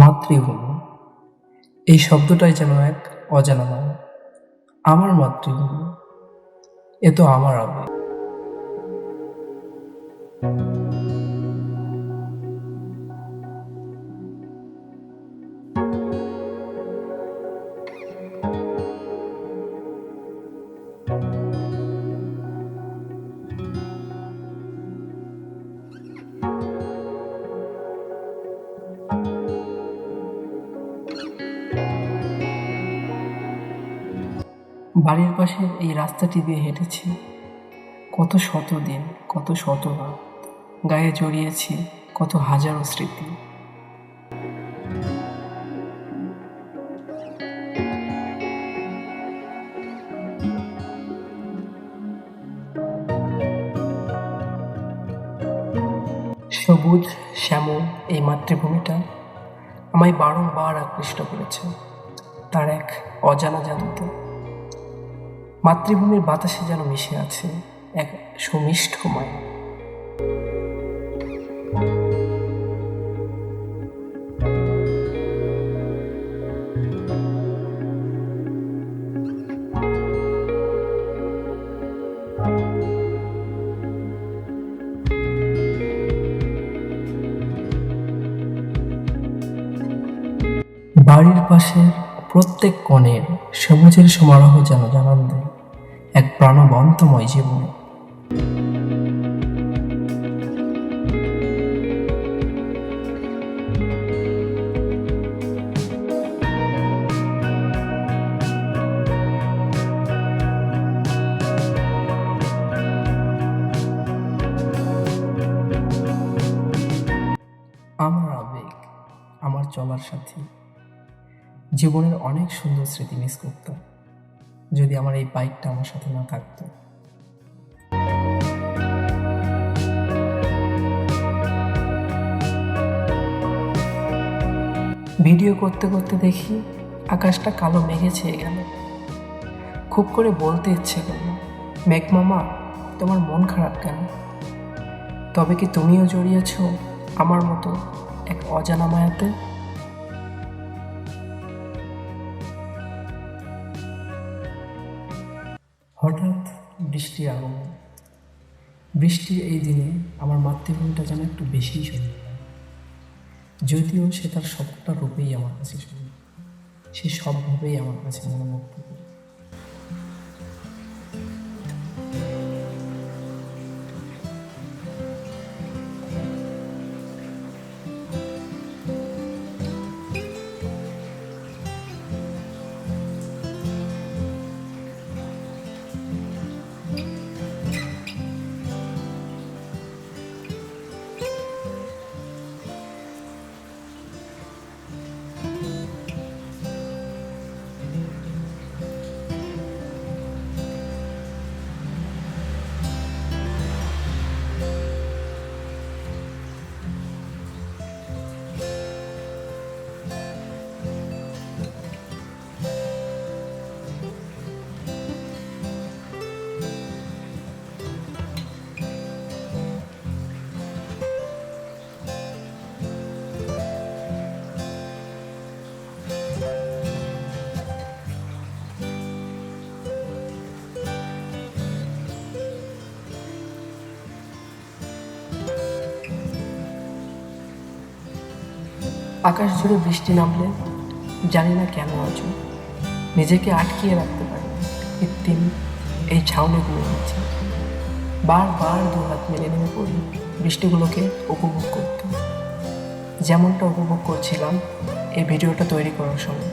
মাতৃভূমি, এই শব্দটাই যেন এক অজানা নাম। আমার মাতৃভূমি, এ তো আমার আবেগ। বাড়ির পাশের এই রাস্তাটি দিয়ে হেঁটেছি কত শত দিন, কত শত রাত, গায়ে জড়িয়েছি কত হাজারো স্মৃতি। সবুজ শ্যামল এই মাতৃভূমিটা আমায় বারংবার আকৃষ্ট করেছে তার এক অজানা জাদুতে। মাতৃভূমির বাতাসে যেন মিশে আছে এক সুমিষ্ট মায়া। বাড়ির পাশের প্রত্যেক কোণের সবুজের সমারোহ যেন জানান দেয় এক প্রাণবন্তময় জীবনে। আমার আবেগ, আমার চলার সাথী, জীবনের অনেক সুন্দর স্মৃতি মিস করতাম যদি আমার এই বাইকটা আমার সাথে না থাকতো। ভিডিও করতে করতে দেখি আকাশটা কালো মেঘে ছেয়ে গেল। খুব করে বলতে ইচ্ছে করল, মেঘ মামা তোমার মন খারাপ কেন? তবে কি তুমিও জড়িয়েছ আমার মতো এক অজানা মায়াতে? হঠাৎ বৃষ্টির আগমন। বৃষ্টির এই দিনে আমার মাতৃভূমিটা যেন একটু বেশিই সুন্দর, যদিও সে তার সবটা রূপেই আমার কাছে সুন্দর, সে সবভাবেই আমার কাছে মনোমুগ্ধ করে। আকাশ জুড়ে বৃষ্টি নামলে জানি না কেন আজও নিজেকে আটকিয়ে রাখতে পারি কৃত্রিম এই ছাউনিগুলোর নিচে। বারবার দু হাত মেলে নেমে পড়ি বৃষ্টিগুলোকে উপভোগ করতে, যেমনটা উপভোগ করছিলাম এই ভিডিওটা তৈরি করার সময়।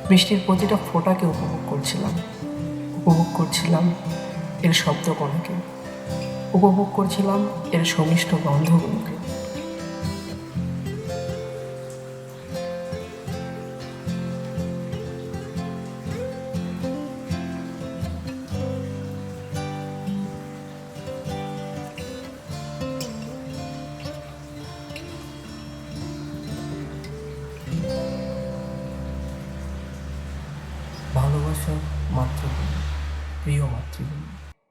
বৃষ্টির প্রতিটা ফোঁটাকে উপভোগ করছিলাম এর শব্দকণাকে, উপভোগ করছিলাম এর সমিষ্ট গন্ধগুলোকে। ভালোবাসার মাতৃভূমি, প্রিয় মাতৃভূমি।